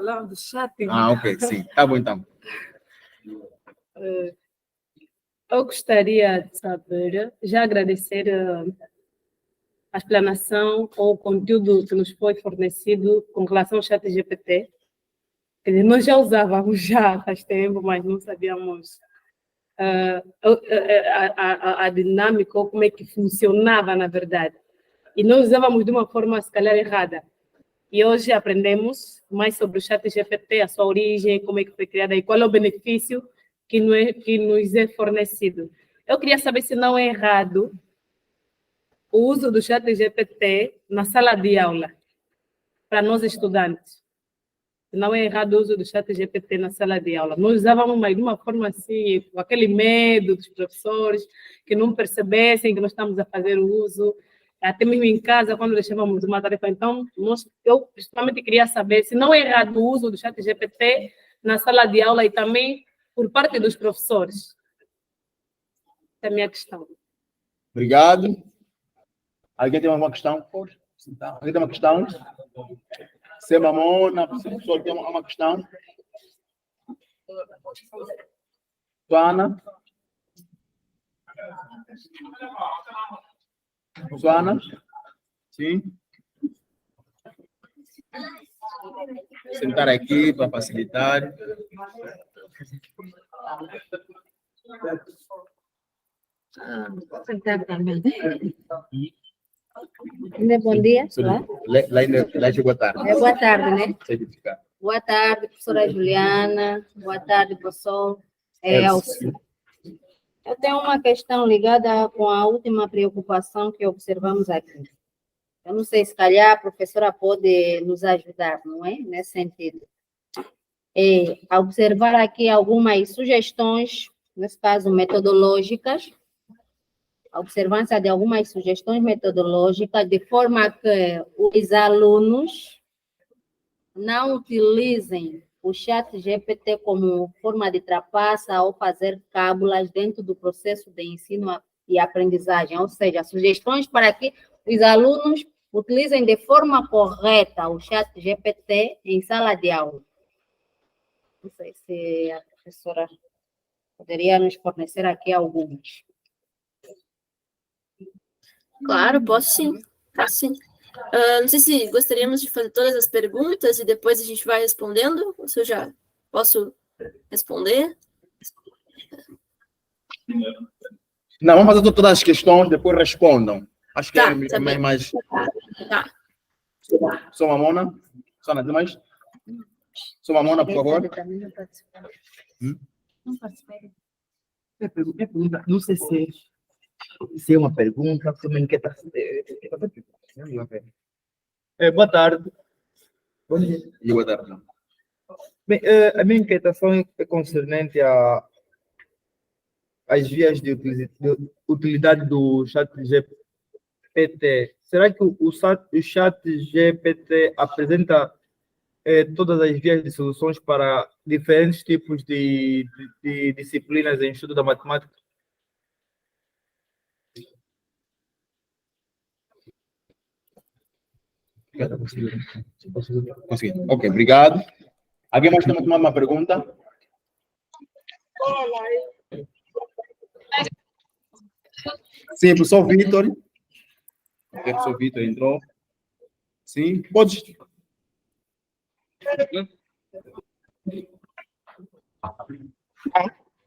Falar do chat. Ah, ok, sim. Tá bom, então. Eu gostaria de saber, já agradecer a explanação ou o conteúdo que nos foi fornecido com relação ao chat GPT. Quer dizer, nós já usávamos já faz tempo, mas não sabíamos a dinâmica ou como é que funcionava, na verdade. E nós usávamos de uma forma, se calhar, errada. E hoje aprendemos mais sobre o chat GPT, a sua origem, como é que foi criada e qual é o benefício que nos é fornecido. Eu queria saber se não é errado o uso do chat GPT na sala de aula, para nós estudantes. Não é errado o uso do chat GPT na sala de aula. Nós usávamos mais de uma forma assim, com aquele medo dos professores, que não percebessem que nós estamos a fazer o uso, até mesmo em casa, quando deixávamos uma tarefa. Então, eu principalmente queria saber se não é errado o uso do chat GPT na sala de aula e também por parte dos professores. Essa é a minha questão. Obrigado. Alguém tem alguma questão? Alguém tem uma questão? Se Mamona, professor, tem uma questão? Joana? Joana? Sim? Sentar aqui para facilitar. Vou sentar também. Bom dia. Lá chegou à tarde. Boa tarde, né? Boa tarde, professora Juliana. Boa tarde, professor Elcio. Eu tenho uma questão ligada com a última preocupação que observamos aqui. Eu não sei, se calhar a professora pode nos ajudar, não é? Nesse sentido. A observar aqui algumas sugestões, nesse caso metodológicas, a observância de algumas sugestões metodológicas, de forma que os alunos não utilizem o chat GPT como forma de trapaça ou fazer cábulas dentro do processo de ensino e aprendizagem, ou seja, sugestões para que os alunos utilizem de forma correta o chat GPT em sala de aula. Não sei se a professora poderia nos fornecer aqui algumas. Claro, posso sim. Posso sim. Não sei se gostaríamos de fazer todas as perguntas e depois a gente vai respondendo, ou se eu já posso responder? Não, vamos fazer todas as questões, depois respondam. Acho que Tá, é tá bem. mais... Tá. Sou Mamona? Só nada mais? Sou Mamona, por favor. Não participei. Não sei se é uma pergunta, se é uma inquietação. Boa tarde. Bom dia. E boa tarde. Bem, a minha inquietação é concernente às vias de utilidade do chat GPT. Será que o chat GPT apresenta todas as vias de soluções para diferentes tipos de disciplinas em estudo da matemática? Consegui. Ok, obrigado. Alguém mais tem uma pergunta? Sim, professor Vitor. O professor Vitor entrou. Sim, pode.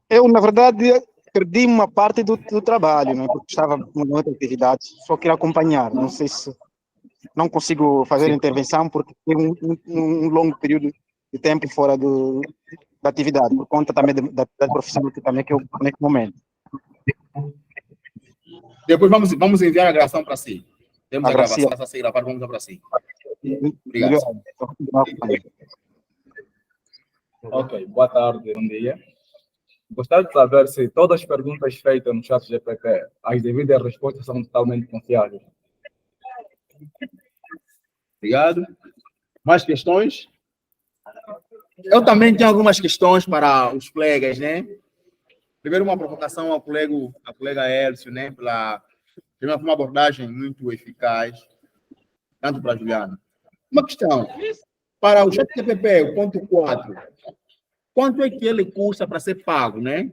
Eu, na verdade, perdi uma parte do trabalho, né? Porque estava em outra atividade. Só queria acompanhar. Não sei se não consigo fazer intervenção porque tem um longo período de tempo fora da atividade, por conta também da profissão que eu neste momento. Depois vamos enviar a gravação para si. Temos a gravação, Gracia. a ser gravada, vamos para si. Obrigado. Ok, boa tarde, bom dia. Gostaria de saber se todas as perguntas feitas no chat GPT, as devidas respostas são totalmente confiáveis. Obrigado. Mais questões? Eu também tenho algumas questões para os colegas, né? Primeiro, uma provocação ao colega Elcio, né? Primeiro, uma abordagem muito eficaz, tanto para a Juliana. Uma questão. Para o ChatGPT, o ponto 4, quanto é que ele custa para ser pago, né?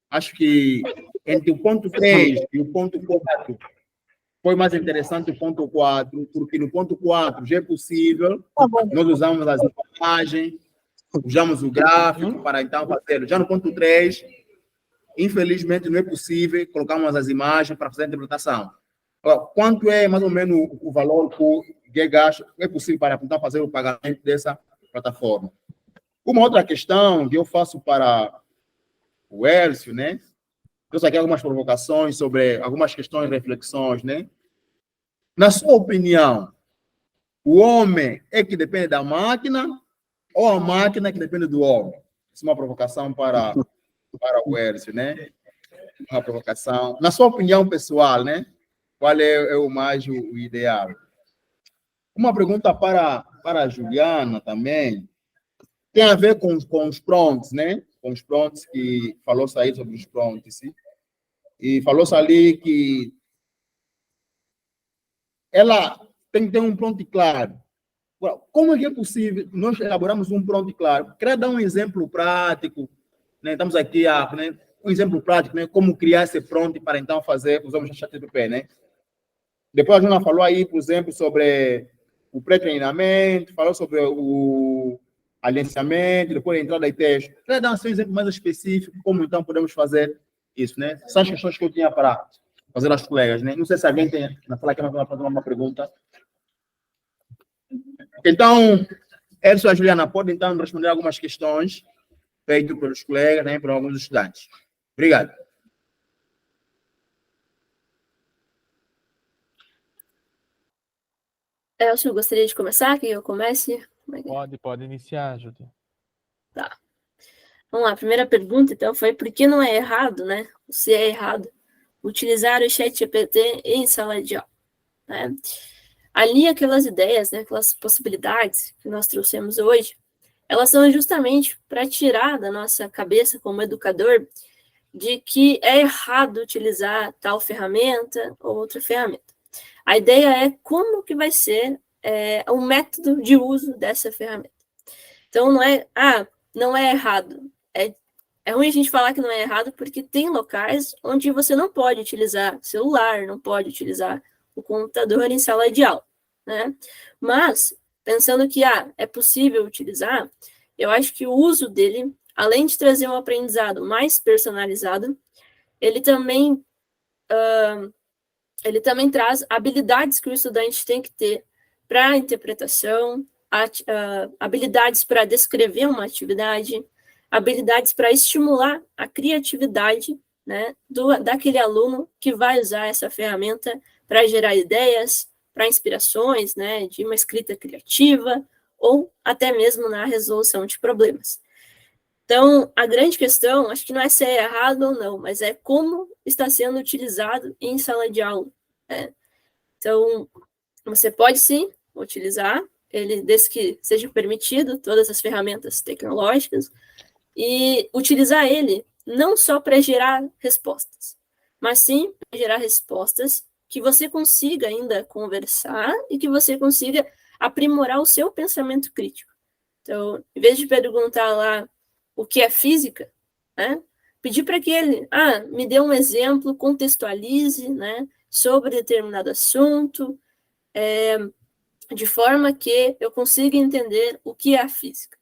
Acho que entre o ponto 3 e o ponto 4, foi mais interessante o ponto 4, porque no ponto 4 já é possível, nós usamos as imagens, usamos o gráfico para então fazer. Já no ponto 3, infelizmente não é possível colocarmos as imagens para fazer a interpretação. Agora, quanto é mais ou menos o valor que gasto é possível para tentar fazer o pagamento dessa plataforma? Uma outra questão que eu faço para o Elcio, né? Trouxe aqui algumas provocações sobre algumas questões, reflexões, né? Na sua opinião, o homem é que depende da máquina ou a máquina é que depende do homem? Isso é uma provocação para o Elcio, né? Uma provocação. Na sua opinião pessoal, né? Qual é o mais o ideal? Uma pergunta para a Juliana também. Tem a ver com os prompts, né? Com os prompts que falou-se aí sobre os prompts, sim? E falou-se ali que ela tem que ter um prompt claro. Como é que é possível nós elaborarmos um prompt claro? Queria dar um exemplo prático, né? Estamos aqui né? Um exemplo prático, né? Como criar esse prompt para então fazer, usamos o ChatGPT, né? Depois a Juna falou aí, por exemplo, sobre o pré-treinamento, falou sobre o agenciamento, depois a entrada de texto. Queria dar um exemplo mais específico, como então podemos fazer isso, né? São as questões que eu tinha para fazer aos colegas, né? Não sei se alguém tem na sala que vai fazer uma pergunta. Então, Edson e a Juliana podem então responder algumas questões feitas pelos colegas, né? Por alguns estudantes. Obrigado. Elcio, gostaria de começar? Que eu comece? Pode iniciar, Júlia. Tá. Vamos lá, a primeira pergunta, então, foi por que não é errado, né? Se é errado utilizar o ChatGPT em sala de aula, né? Ali, aquelas ideias, né, aquelas possibilidades que nós trouxemos hoje, elas são justamente para tirar da nossa cabeça, como educador, de que é errado utilizar tal ferramenta ou outra ferramenta. A ideia é como que vai ser o método de uso dessa ferramenta. Então, não é errado. É ruim a gente falar que não é errado, porque tem locais onde você não pode utilizar celular, não pode utilizar o computador em sala de aula, né? Mas, pensando que é possível utilizar, eu acho que o uso dele, além de trazer um aprendizado mais personalizado, ele também traz habilidades que o estudante tem que ter para interpretação, habilidades para descrever uma atividade, habilidades para estimular a criatividade, né, daquele aluno que vai usar essa ferramenta para gerar ideias, para inspirações, né, de uma escrita criativa, ou até mesmo na resolução de problemas. Então, a grande questão, acho que não é se é errado ou não, mas é como está sendo utilizado em sala de aula, né? Então, você pode sim utilizar ele, desde que seja permitido, todas as ferramentas tecnológicas, e utilizar ele não só para gerar respostas, mas sim para gerar respostas que você consiga ainda conversar e que você consiga aprimorar o seu pensamento crítico. Então, em vez de perguntar lá o que é física, né, pedir para que ele me dê um exemplo, contextualize, né, sobre determinado assunto, de forma que eu consiga entender o que é a física.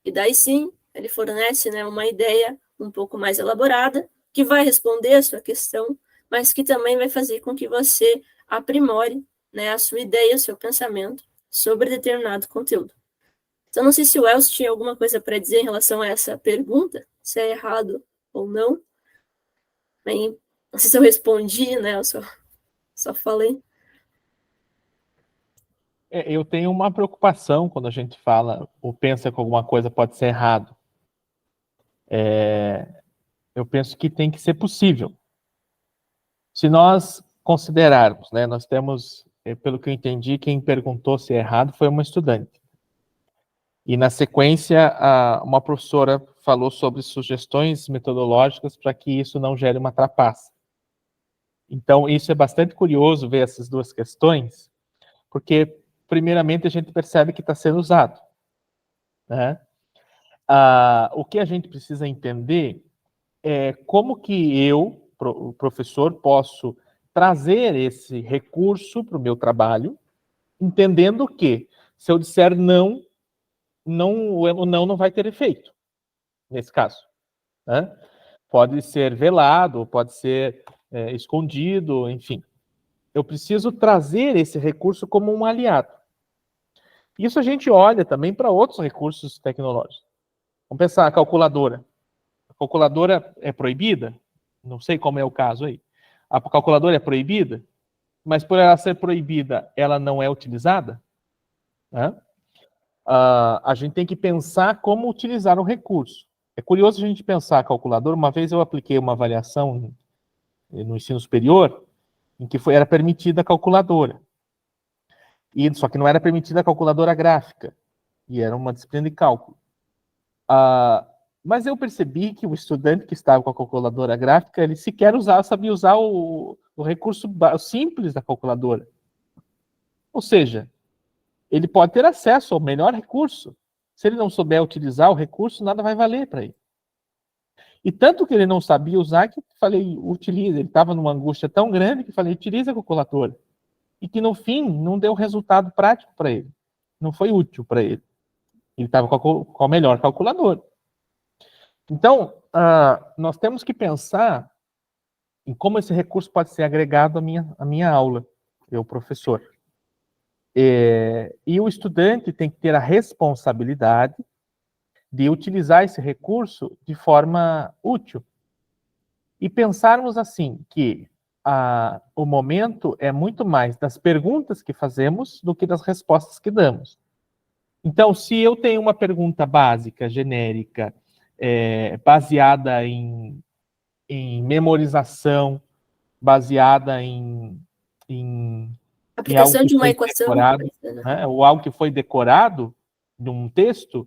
E daí sim, ele fornece, né, uma ideia um pouco mais elaborada, que vai responder a sua questão, mas que também vai fazer com que você aprimore, né, a sua ideia, o seu pensamento sobre determinado conteúdo. Então, não sei se o Elcio tinha alguma coisa para dizer em relação a essa pergunta, se é errado ou não. Bem, não sei se eu respondi, né, eu só falei. Eu tenho uma preocupação quando a gente fala ou pensa que alguma coisa pode ser errado. Eu penso que tem que ser possível. Se nós considerarmos, né, nós temos, pelo que eu entendi, quem perguntou se é errado foi uma estudante. E na sequência, uma professora falou sobre sugestões metodológicas para que isso não gere uma trapaça. Então, isso é bastante curioso ver essas duas questões, porque, primeiramente, a gente percebe que está sendo usado. né? O que a gente precisa entender é como que eu, o professor, posso trazer esse recurso para o meu trabalho, entendendo que, se eu disser não, o não vai ter efeito, nesse caso, né? Pode ser velado, pode ser escondido, enfim. Eu preciso trazer esse recurso como um aliado. Isso a gente olha também para outros recursos tecnológicos. Vamos pensar, a calculadora. A calculadora é proibida? Não sei como é o caso aí. A calculadora é proibida, mas por ela ser proibida, ela não é utilizada? Né? A gente tem que pensar como utilizar o recurso. É curioso a gente pensar a calculadora. Uma vez eu apliquei uma avaliação no ensino superior, em que era permitida a calculadora. Só que não era permitida a calculadora gráfica, e era uma disciplina de cálculo. Mas eu percebi que o estudante que estava com a calculadora gráfica, ele sequer sabia usar o recurso simples da calculadora. Ou seja, ele pode ter acesso ao melhor recurso. Se ele não souber utilizar o recurso, nada vai valer para ele. E tanto que ele não sabia usar, que falei, utiliza. Ele estava numa angústia tão grande que falei, utiliza a calculadora. E que no fim não deu resultado prático para ele. Não foi útil para ele. Ele estava com a melhor calculadora. Então, nós temos que pensar em como esse recurso pode ser agregado à minha aula, eu, professor. E o estudante tem que ter a responsabilidade de utilizar esse recurso de forma útil. E pensarmos assim, que o momento é muito mais das perguntas que fazemos do que das respostas que damos. Então, se eu tenho uma pergunta básica, genérica, baseada em memorização, baseada em Aplicação algo que de uma foi equação. decorado, né, ou algo que foi decorado de um texto,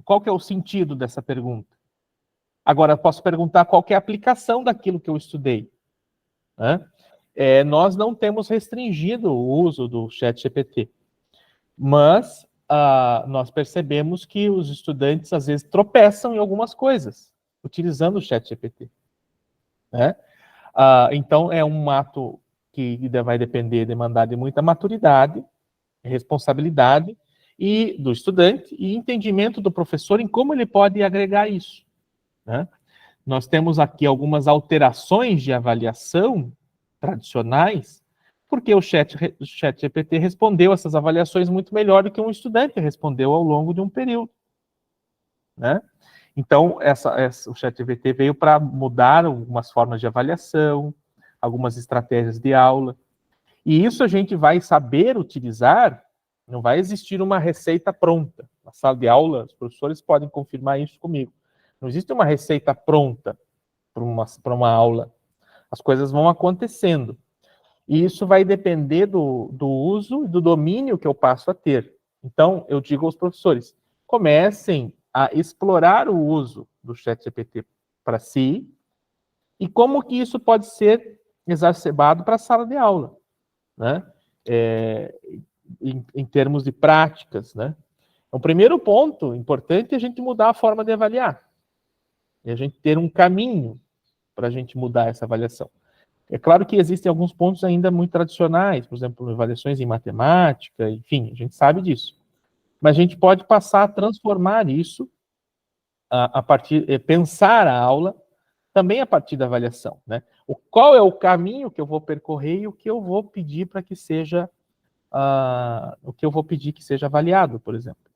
qual que é o sentido dessa pergunta? Agora, eu posso perguntar qual que é a aplicação daquilo que eu estudei. Né? Nós não temos restringido o uso do ChatGPT, mas nós percebemos que os estudantes, às vezes, tropeçam em algumas coisas, utilizando o ChatGPT. Né? Então, é um ato que vai demandar de muita maturidade, responsabilidade do estudante e entendimento do professor em como ele pode agregar isso. Né? Nós temos aqui algumas alterações de avaliação tradicionais, porque o ChatGPT respondeu essas avaliações muito melhor do que um estudante respondeu ao longo de um período. Né? Então, o ChatGPT veio para mudar algumas formas de avaliação, algumas estratégias de aula, e isso a gente vai saber utilizar. Não vai existir uma receita pronta. Na sala de aula, os professores podem confirmar isso comigo. Não existe uma receita pronta para uma aula. As coisas vão acontecendo. E isso vai depender do uso e do domínio que eu passo a ter. Então, eu digo aos professores, comecem a explorar o uso do ChatGPT para si e como que isso pode ser exacerbado para a sala de aula. Né? Em termos de práticas, né? O primeiro ponto importante é a gente mudar a forma de avaliar. E a gente ter um caminho para a gente mudar essa avaliação. É claro que existem alguns pontos ainda muito tradicionais, por exemplo, avaliações em matemática, enfim, a gente sabe disso. Mas a gente pode passar a transformar isso a partir, pensar a aula também a partir da avaliação, né? Qual é o caminho que eu vou percorrer e o que eu vou pedir para que seja avaliado, por exemplo.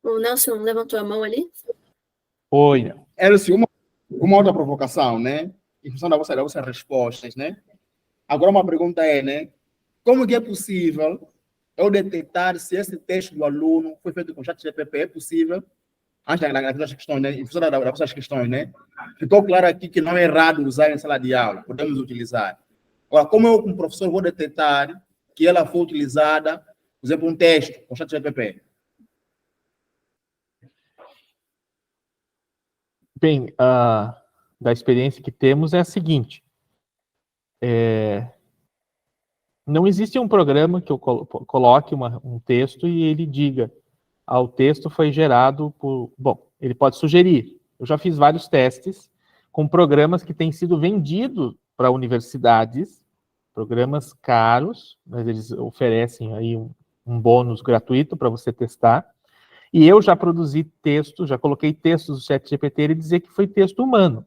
O Nelson levantou a mão ali. Oi. Elcio, uma outra provocação, né? Em função das vossas respostas, né? Agora uma pergunta né? Como que é possível eu detectar se esse texto do aluno foi feito com ChatGPT? É possível? Antes das questões, né? Em função das vossas questões, né? Ficou claro aqui que não é errado usar em sala de aula, podemos utilizar. Agora, como eu, como professor, vou detectar que ela foi utilizada, por exemplo, um texto com ChatGPT? Bem, da experiência que temos é a seguinte. Não existe um programa que eu coloque um texto e ele diga, o texto foi gerado por... Bom, ele pode sugerir. Eu já fiz vários testes com programas que têm sido vendidos para universidades, programas caros, mas eles oferecem aí um bônus gratuito para você testar. E eu já produzi textos, já coloquei textos do ChatGPT e dizer que foi texto humano.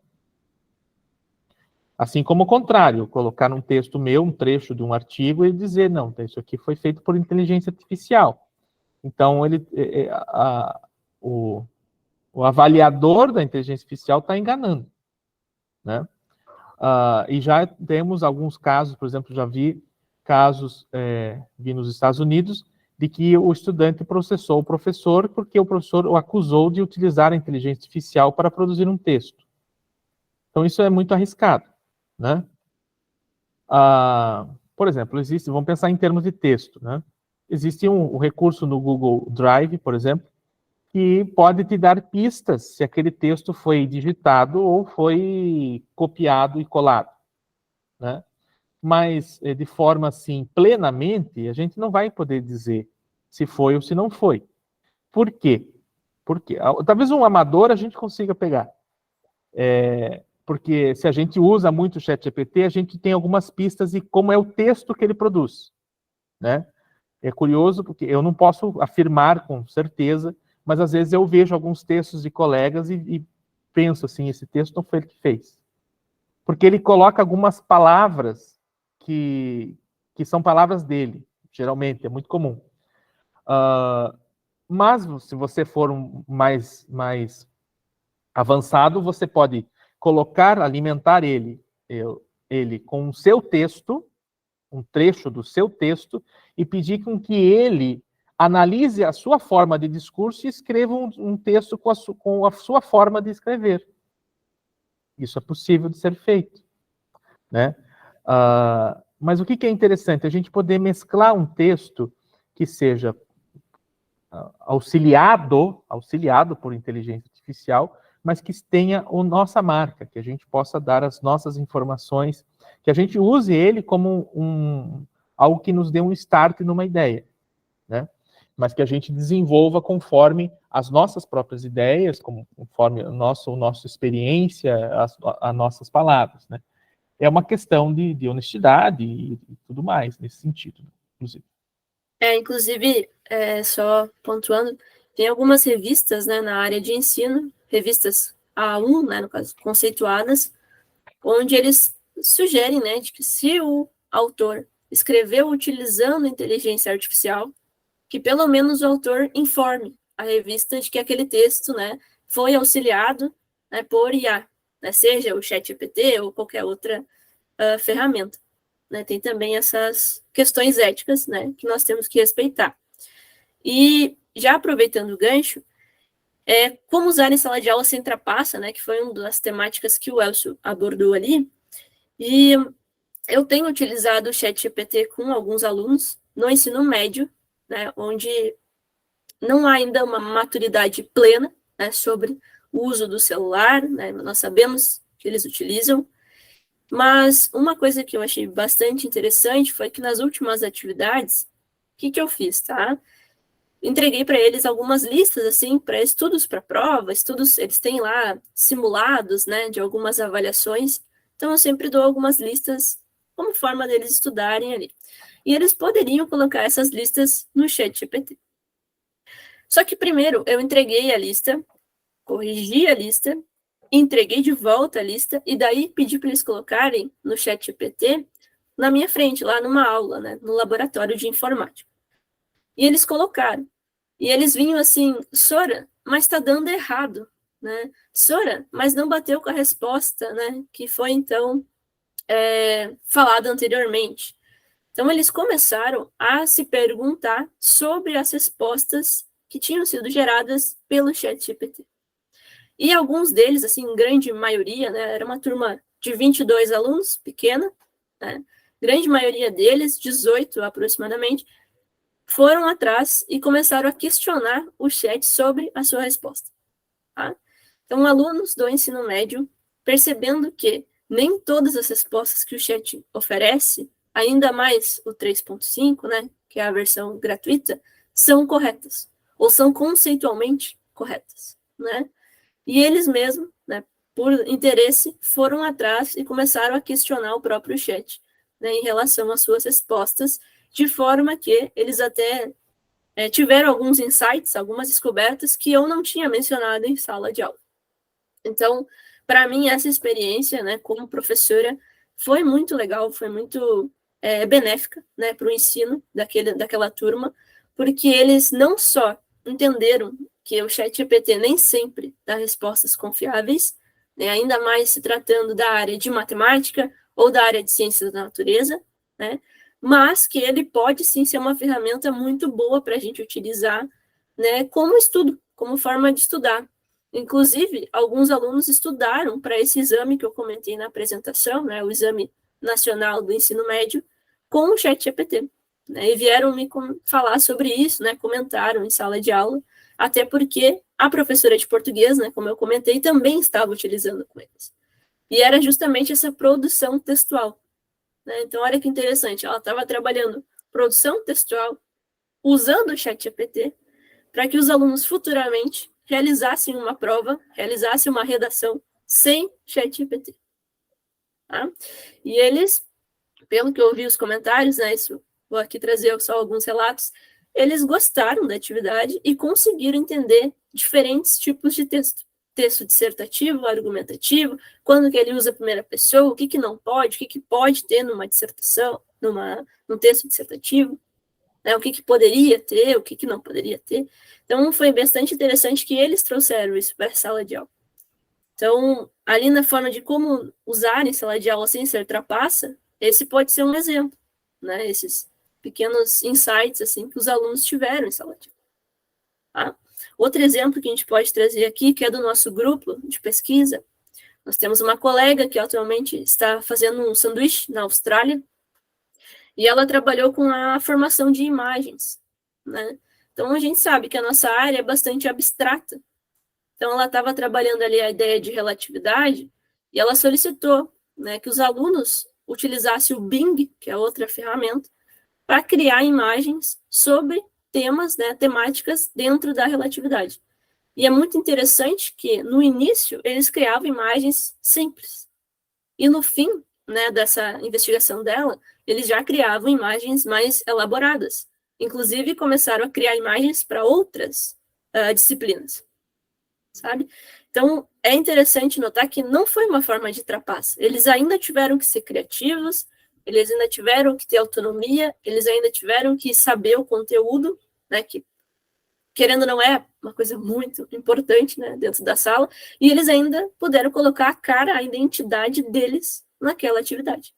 Assim como o contrário, colocar um texto meu, um trecho de um artigo e dizer, não, isso aqui foi feito por inteligência artificial. Então, o avaliador da inteligência artificial está enganando, né? E já temos alguns casos, por exemplo, já vi casos, vi nos Estados Unidos, de que o estudante processou o professor porque o professor o acusou de utilizar a inteligência artificial para produzir um texto. Então, isso é muito arriscado, né? Por exemplo, vamos pensar em termos de texto, né? Existe um recurso no Google Drive, por exemplo, que pode te dar pistas se aquele texto foi digitado ou foi copiado e colado, né? Mas, de forma, assim, plenamente, a gente não vai poder dizer se foi ou se não foi. Por quê? Porque talvez um amador a gente consiga pegar. Porque se a gente usa muito o ChatGPT, a gente tem algumas pistas de como é o texto que ele produz, né? É curioso porque eu não posso afirmar com certeza, mas às vezes eu vejo alguns textos de colegas e penso assim, esse texto não foi ele que fez. Porque ele coloca algumas palavras que são palavras dele, geralmente, é muito comum. Mas se você for mais avançado, você pode alimentar ele com o seu texto, um trecho do seu texto, e pedir com que ele analise a sua forma de discurso e escreva um texto com a sua forma de escrever. Isso é possível de ser feito, né? Mas o que é interessante? A gente poder mesclar um texto que seja auxiliado por inteligência artificial, mas que tenha a nossa marca, que a gente possa dar as nossas informações, que a gente use ele como algo que nos dê um start numa ideia, né? Mas que a gente desenvolva conforme as nossas próprias ideias, conforme a nossa experiência, as nossas palavras, né? É uma questão de honestidade e tudo mais, nesse sentido, inclusive. Inclusive, só pontuando, tem algumas revistas, né, na área de ensino, revistas A1, né, no caso, conceituadas, onde eles sugerem, né, de que se o autor escreveu utilizando inteligência artificial, que pelo menos o autor informe a revista de que aquele texto, né, foi auxiliado, né, por IA, né, seja o ChatGPT ou qualquer outra ferramenta. Né, tem também essas questões éticas, né, que nós temos que respeitar. E, já aproveitando o gancho, como usar em sala de aula sem trapaça, né, que foi uma das temáticas que o Elcio abordou ali, e eu tenho utilizado o ChatGPT com alguns alunos no ensino médio, né, onde não há ainda uma maturidade plena, né, sobre o uso do celular, né, nós sabemos que eles utilizam, mas uma coisa que eu achei bastante interessante foi que nas últimas atividades, o que eu fiz, tá? Entreguei para eles algumas listas, assim, para estudos para prova, eles têm lá simulados, né, de algumas avaliações, então eu sempre dou algumas listas como forma deles estudarem ali. E eles poderiam colocar essas listas no ChatGPT. Só que primeiro eu entreguei a lista, corrigi a lista, entreguei de volta a lista, e daí pedi para eles colocarem no ChatGPT na minha frente, lá numa aula, né, no laboratório de informática. E eles colocaram. E eles vinham assim, Sora, mas está dando errado, né? Sora, mas não bateu com a resposta, né, que foi, então, falada anteriormente. Então, eles começaram a se perguntar sobre as respostas que tinham sido geradas pelo ChatGPT. E alguns deles, assim, grande maioria, né, era uma turma de 22 alunos, pequena, né, grande maioria deles, 18 aproximadamente, foram atrás e começaram a questionar o chat sobre a sua resposta. Tá? Então, alunos do ensino médio, percebendo que nem todas as respostas que o chat oferece, ainda mais o 3.5, né, que é a versão gratuita, são corretas, ou são conceitualmente corretas, né? E eles mesmos, né, por interesse, foram atrás e começaram a questionar o próprio chat, né, em relação às suas respostas, de forma que eles até tiveram alguns insights, algumas descobertas que eu não tinha mencionado em sala de aula. Então, para mim, essa experiência, né, como professora, foi muito legal, foi muito benéfica, né, para o ensino daquela turma, porque eles não só entenderam que o ChatGPT nem sempre dá respostas confiáveis, né, ainda mais se tratando da área de matemática ou da área de ciências da natureza, né, mas que ele pode sim ser uma ferramenta muito boa para a gente utilizar, né, como estudo, como forma de estudar. Inclusive, alguns alunos estudaram para esse exame que eu comentei na apresentação, né, o Exame Nacional do Ensino Médio, com o ChatGPT, né, e vieram me falar sobre isso, né, comentaram em sala de aula, até porque a professora de português, né, como eu comentei, também estava utilizando com eles. E era justamente essa produção textual. Né? Então, olha que interessante, ela estava trabalhando produção textual usando o ChatGPT para que os alunos futuramente realizassem uma prova, realizassem uma redação sem ChatGPT. Tá? E eles, pelo que eu ouvi os comentários, né, isso, vou aqui trazer só alguns relatos, eles gostaram da atividade e conseguiram entender diferentes tipos de texto. Texto dissertativo, argumentativo, quando que ele usa a primeira pessoa, o que não pode, o que pode ter numa dissertação, num texto dissertativo, né, o que poderia ter, o que não poderia ter. Então, foi bastante interessante que eles trouxeram isso para a sala de aula. Então, ali na forma de como usar em sala de aula sem ser trapaça, esse pode ser um exemplo, né, esses pequenos insights assim, que os alunos tiveram em sala de aula. Tá? Outro exemplo que a gente pode trazer aqui, que é do nosso grupo de pesquisa, nós temos uma colega que atualmente está fazendo um sanduíche na Austrália, e ela trabalhou com a formação de imagens, né? Então, a gente sabe que a nossa área é bastante abstrata. Então, ela estava trabalhando ali a ideia de relatividade, e ela solicitou, né, que os alunos utilizassem o Bing, que é outra ferramenta, para criar imagens sobre temas, né, temáticas dentro da relatividade. E é muito interessante que, no início, eles criavam imagens simples. E no fim, né, dessa investigação dela, eles já criavam imagens mais elaboradas. Inclusive, começaram a criar imagens para outras disciplinas, sabe? Então, é interessante notar que não foi uma forma de trapaça. Eles ainda tiveram que ser criativos, eles ainda tiveram que ter autonomia, eles ainda tiveram que saber o conteúdo, né, que, querendo ou não, é uma coisa muito importante, né, dentro da sala, e eles ainda puderam colocar a cara, a identidade deles naquela atividade.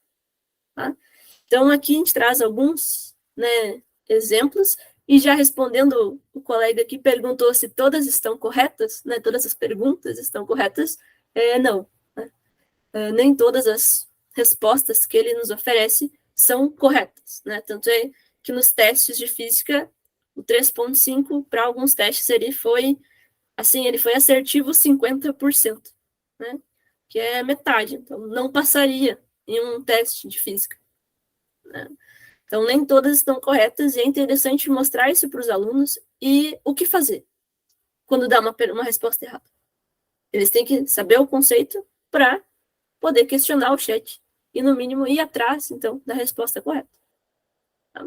Tá? Então, aqui a gente traz alguns, né, exemplos, e já respondendo o colega que perguntou se todas estão corretas, né, todas as perguntas estão corretas, não. Né? Nem todas as respostas que ele nos oferece são corretas. Né? Tanto é que nos testes de física, o 3.5, para alguns testes, ele foi assertivo 50%, né? Que é metade. Então, não passaria em um teste de física. Né? Então, nem todas estão corretas, e é interessante mostrar isso para os alunos e o que fazer quando dá uma resposta errada. Eles têm que saber o conceito para poder questionar o chat e, no mínimo, ir atrás, então, da resposta correta. Tá?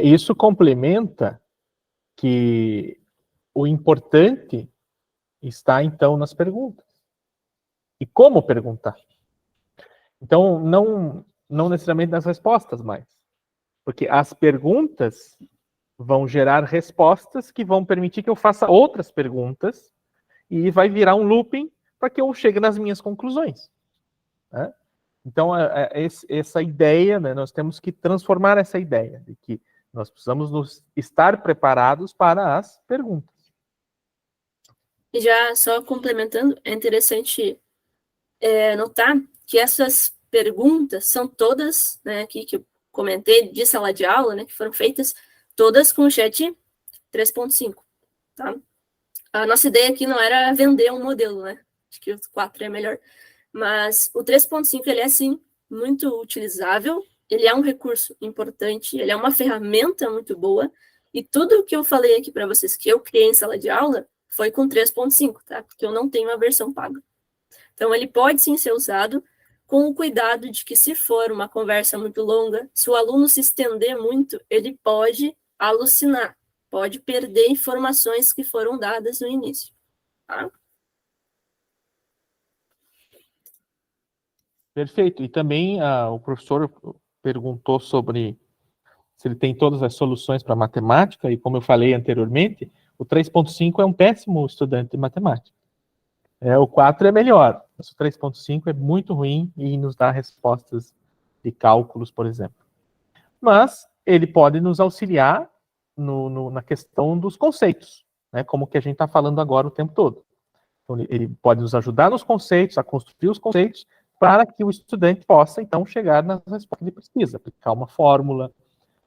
Isso complementa que o importante está, então, nas perguntas. E como perguntar. Então, não necessariamente nas respostas mais. Porque as perguntas vão gerar respostas que vão permitir que eu faça outras perguntas e vai virar um looping para que eu chegue nas minhas conclusões. Né? Então, essa ideia, né, nós temos que transformar essa ideia de que nós precisamos estar preparados para as perguntas. E já só complementando, é interessante notar que essas perguntas são todas, né, aqui que eu comentei de sala de aula, né, que foram feitas todas com o chat 3.5, tá? A nossa ideia aqui não era vender um modelo, né? Acho que o 4 é melhor. Mas o 3.5, ele é, sim, muito utilizável, ele é um recurso importante, ele é uma ferramenta muito boa, e tudo o que eu falei aqui para vocês que eu criei em sala de aula foi com 3.5, tá? Porque eu não tenho a versão paga. Então, ele pode sim ser usado com o cuidado de que, se for uma conversa muito longa, se o aluno se estender muito, ele pode alucinar, pode perder informações que foram dadas no início. Tá? Perfeito. E também o professor perguntou sobre se ele tem todas as soluções para matemática, e como eu falei anteriormente, o 3.5 é um péssimo estudante de matemática. O 4 é melhor, mas o 3.5 é muito ruim e nos dá respostas de cálculos, por exemplo. Mas ele pode nos auxiliar na questão dos conceitos, né, como que a gente está falando agora o tempo todo. Então, ele pode nos ajudar nos conceitos, a construir os conceitos, para que o estudante possa, então, chegar nas respostas que ele precisa, aplicar uma fórmula,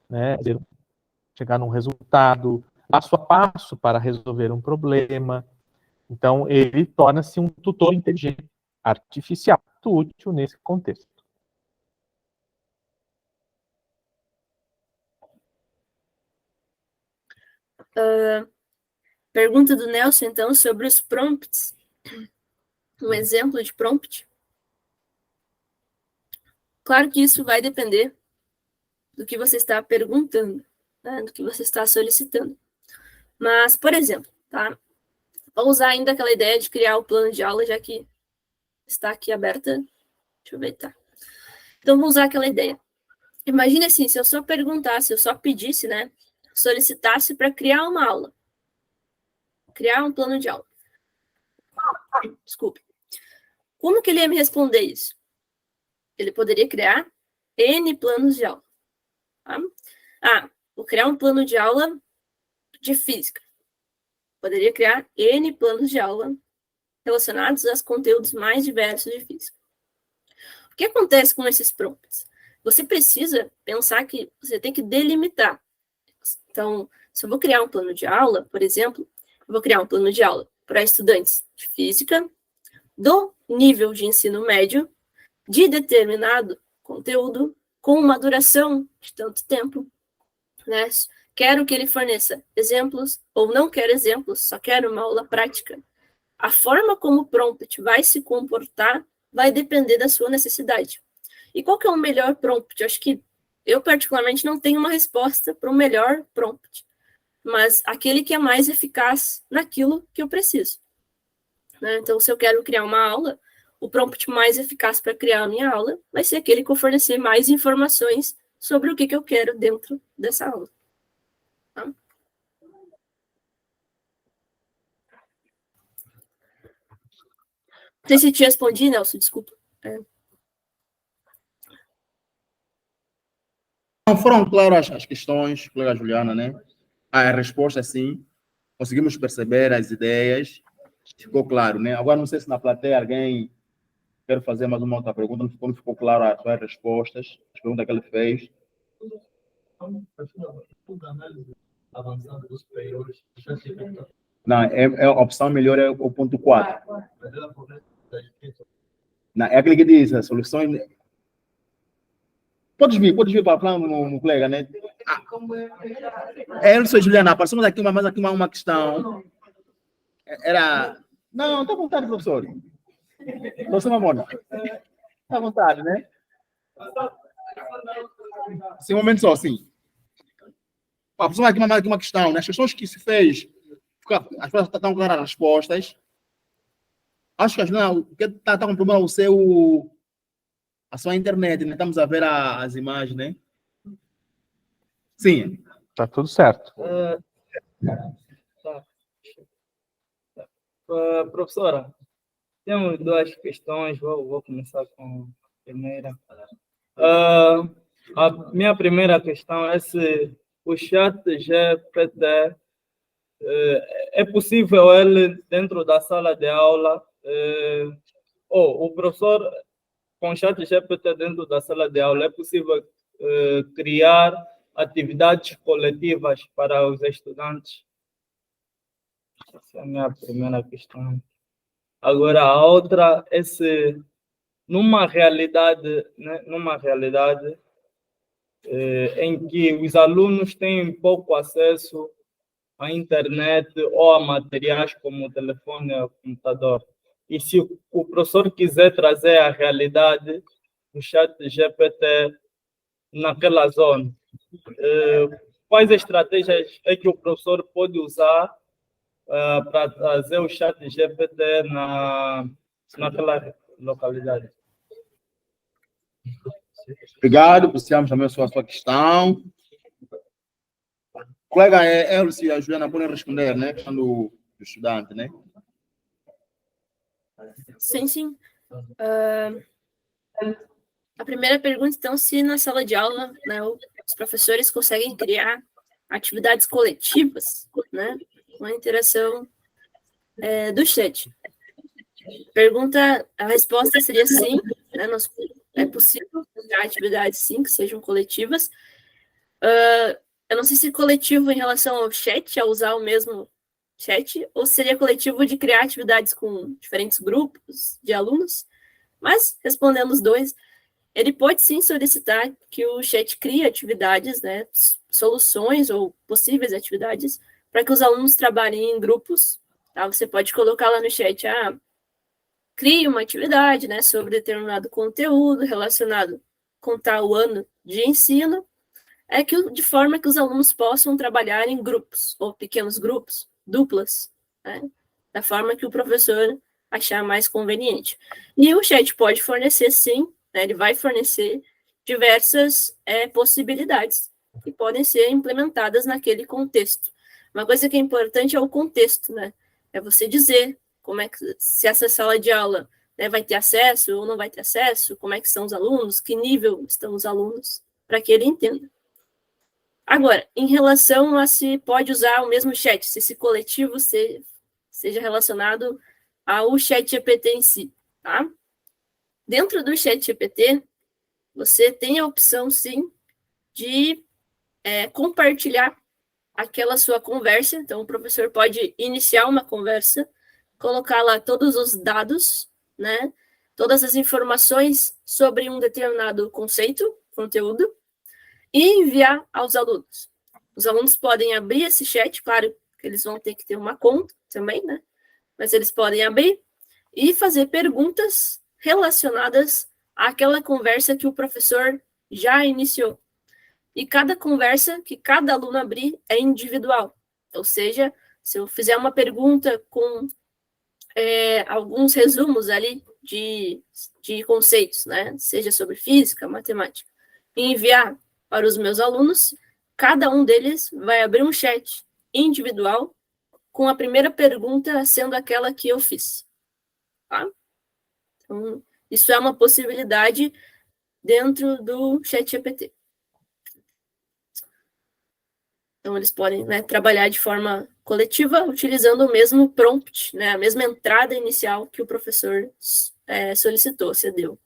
né, chegar num resultado, passo a passo para resolver um problema. Então, ele torna-se um tutor inteligente artificial, muito útil nesse contexto. Pergunta do Nelson, então, sobre os prompts. Um exemplo de prompt. Claro que isso vai depender do que você está perguntando, né, do que você está solicitando. Mas, por exemplo, tá? Vou usar ainda aquela ideia de criar o plano de aula, já que está aqui aberta. Deixa eu ver, tá? Então, vou usar aquela ideia. Imagine assim, se eu só perguntasse, se eu só pedisse, né, solicitasse para criar uma aula. Criar um plano de aula. Desculpe. Como que ele ia me responder isso? Ele poderia criar N planos de aula. Tá? Vou criar um plano de aula de física. Poderia criar N planos de aula relacionados aos conteúdos mais diversos de física. O que acontece com esses prompts? Você precisa pensar que você tem que delimitar. Então, se eu vou criar um plano de aula, por exemplo, eu vou criar um plano de aula para estudantes de física, do nível de ensino médio, de determinado conteúdo, com uma duração de tanto tempo, né? Quero que ele forneça exemplos, ou não quero exemplos, só quero uma aula prática. A forma como o prompt vai se comportar vai depender da sua necessidade. E qual que é o melhor prompt? Eu acho que eu, particularmente, não tenho uma resposta para o melhor prompt, mas aquele que é mais eficaz naquilo que eu preciso. Né? Então, se eu quero criar uma aula, o prompt mais eficaz para criar a minha aula vai ser aquele que eu fornecer mais informações sobre o que eu quero dentro dessa aula. Tá? Não sei se te respondi, Nelson, desculpa. Não foram claras as questões, colega Juliana, né? A resposta, sim. Conseguimos perceber as ideias. Ficou claro, né? Agora, não sei se na plateia alguém quer fazer mais uma outra pergunta. Não ficou claro as suas respostas, as perguntas que ele fez. Não, a opção melhor é o ponto 4. Não, é aquele que diz, a solução... Podes vir para falar no colega, né? Elson, Juliana, passamos aqui uma questão. Era... Não, está à vontade, professor. Professor Mamona. Está à vontade, né? Sim, um momento só, sim. Passamos aqui uma questão, né? As questões que se fez, as pessoas estão claras as respostas. Acho que a Juliana, o que está com problema a sua internet, né? Estamos a ver as imagens, né? Sim. Tá tudo certo. Professora, temos duas questões, vou começar com a primeira. A minha primeira questão é se o chat GPT é possível ele, dentro da sala de aula, ou o professor com o chat GPT dentro da sala de aula, é possível criar atividades coletivas para os estudantes? Essa é a minha primeira questão. Agora, a outra é se numa realidade, né, em que os alunos têm pouco acesso à internet ou a materiais como o telefone ou o computador. E se o professor quiser trazer a realidade do chat GPT naquela zona, quais estratégias é que o professor pode usar para trazer o chat GPT naquela localidade? Obrigado, apreciamos também a sua questão. Colega Elcio e a Juliana podem responder, né? Questão do estudante, né? Sim, sim. A primeira pergunta, então, se na sala de aula, né, os professores conseguem criar atividades coletivas, né, com a interação do chat. A resposta seria sim, né, é possível criar atividades, sim, que sejam coletivas. Eu não sei se coletivo em relação ao chat, a usar o mesmo chat, ou seria coletivo de criar atividades com diferentes grupos de alunos, mas, respondendo os dois, ele pode sim solicitar que o chat crie atividades, né, soluções ou possíveis atividades, para que os alunos trabalhem em grupos. Tá? Você pode colocar lá no chat, crie uma atividade, né, sobre determinado conteúdo relacionado com tal ano de ensino, de forma que os alunos possam trabalhar em grupos, ou pequenos grupos, duplas, né, da forma que o professor achar mais conveniente. E o chat pode fornecer, sim, né, ele vai fornecer diversas possibilidades que podem ser implementadas naquele contexto. Uma coisa que é importante é o contexto, né? É você dizer como é que, se essa sala de aula, né, vai ter acesso ou não vai ter acesso, como é que são os alunos, que nível estão os alunos, para que ele entenda. Agora, em relação a se pode usar o mesmo chat, se esse coletivo seja relacionado ao chat GPT em si, tá? Dentro do chat GPT, você tem a opção, sim, de compartilhar aquela sua conversa. Então, o professor pode iniciar uma conversa, colocar lá todos os dados, né? Todas as informações sobre um determinado conteúdo, e enviar aos alunos. Os alunos podem abrir esse chat, claro que eles vão ter que ter uma conta também, né? Mas eles podem abrir e fazer perguntas relacionadas àquela conversa que o professor já iniciou. E cada conversa que cada aluno abrir é individual. Ou seja, se eu fizer uma pergunta com alguns resumos ali de conceitos, né? Seja sobre física, matemática, e enviar para os meus alunos, cada um deles vai abrir um chat individual com a primeira pergunta sendo aquela que eu fiz. Tá? Então, isso é uma possibilidade dentro do ChatGPT. Então, eles podem, né, trabalhar de forma coletiva, utilizando o mesmo prompt, né, a mesma entrada inicial que o professor solicitou, cedeu.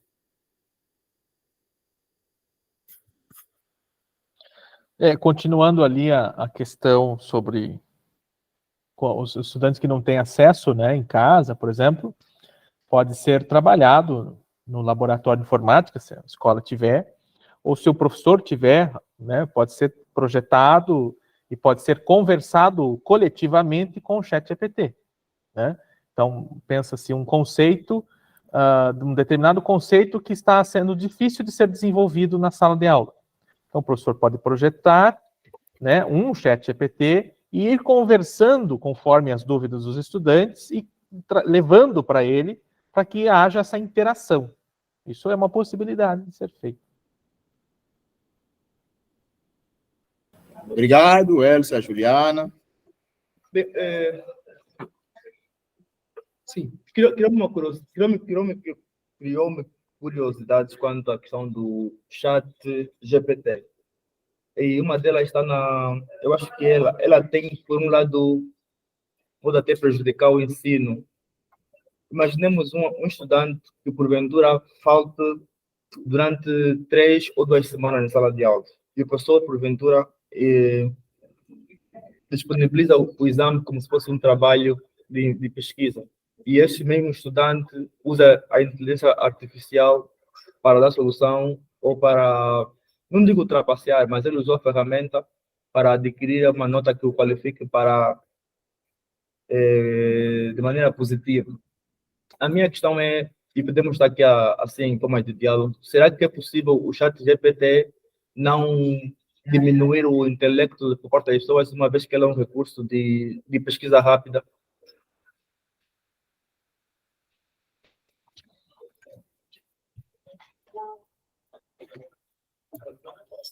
Continuando ali a questão sobre os estudantes que não têm acesso, né, em casa, por exemplo, pode ser trabalhado no laboratório de informática, se a escola tiver, ou se o professor tiver, né, pode ser projetado e pode ser conversado coletivamente com o ChatGPT, né? Então, pensa-se um conceito, um determinado conceito que está sendo difícil de ser desenvolvido na sala de aula. Então, o professor pode projetar, né, um ChatGPT e ir conversando conforme as dúvidas dos estudantes e levando para ele para que haja essa interação. Isso é uma possibilidade de ser feito. Obrigado, Elcio, a Juliana. Sim, criou-me curiosidades quanto à questão do chat GPT. E uma delas está eu acho que ela tem, por um lado, pode até prejudicar o ensino. Imaginemos um estudante que, porventura, falte durante 3 ou 2 semanas na sala de aula. E o professor, porventura, disponibiliza o exame como se fosse um trabalho de pesquisa. e esse mesmo estudante usa a inteligência artificial para dar solução ou para, não digo ultrapassar, mas ele usou a ferramenta para adquirir uma nota que o qualifique para de maneira positiva. A minha questão é, e podemos estar aqui assim em forma de diálogo, será que é possível o ChatGPT não diminuir o intelecto por parte das pessoas, uma vez que ele é um recurso de pesquisa rápida?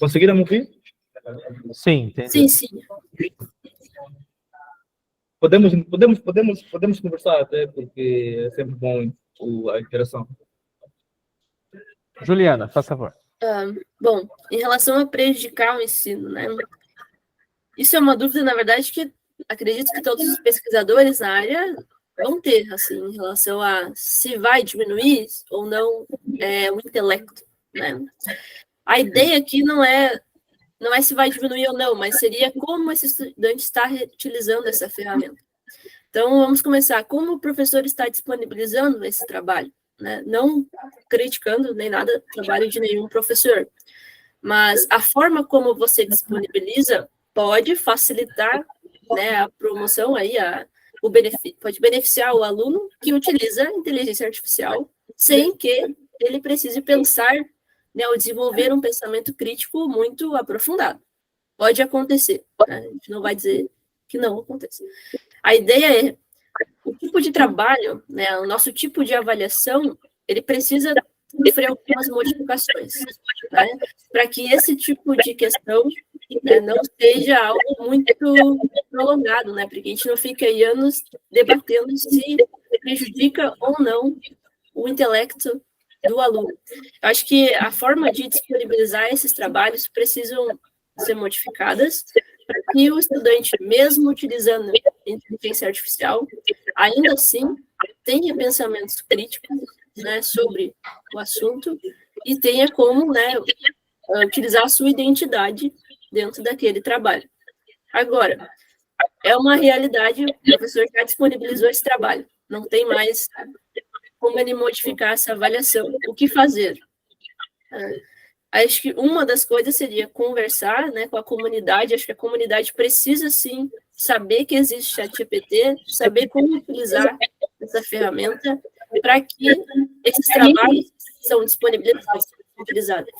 Conseguiram me ouvir? Sim, entendi. Sim, sim. Podemos conversar até, porque é sempre bom a interação. Juliana, faz favor. Bom, em relação a prejudicar o ensino, né? Isso é uma dúvida, na verdade, que acredito que todos os pesquisadores na área vão ter, assim, em relação a se vai diminuir ou não o intelecto, né? A ideia aqui não é se vai diminuir ou não, mas seria como esse estudante está utilizando essa ferramenta. Então, vamos começar. Como o professor está disponibilizando esse trabalho? Né? Não criticando nem nada o trabalho de nenhum professor, mas a forma como você disponibiliza pode facilitar, né, a promoção, aí, pode beneficiar o aluno que utiliza a inteligência artificial sem que ele precise pensar, né, ou desenvolver um pensamento crítico muito aprofundado. Pode acontecer, né? A gente não vai dizer que não acontece. A ideia é o tipo de trabalho, né, o nosso tipo de avaliação, ele precisa sofrer algumas modificações, né, para que esse tipo de questão, né, não seja algo muito prolongado, né, porque a gente não fica aí anos debatendo se prejudica ou não o intelecto do aluno. Eu acho que a forma de disponibilizar esses trabalhos precisam ser modificadas para que o estudante, mesmo utilizando a inteligência artificial, ainda assim tenha pensamentos críticos, né, sobre o assunto e tenha como, né, utilizar a sua identidade dentro daquele trabalho. Agora, é uma realidade, o professor já disponibilizou esse trabalho, não tem mais como ele modificar essa avaliação. O que fazer? Acho que uma das coisas seria conversar, né, com a comunidade. Acho que a comunidade precisa, sim, saber que existe ChatGPT, saber como utilizar essa ferramenta para que esses trabalhos que são disponibilizados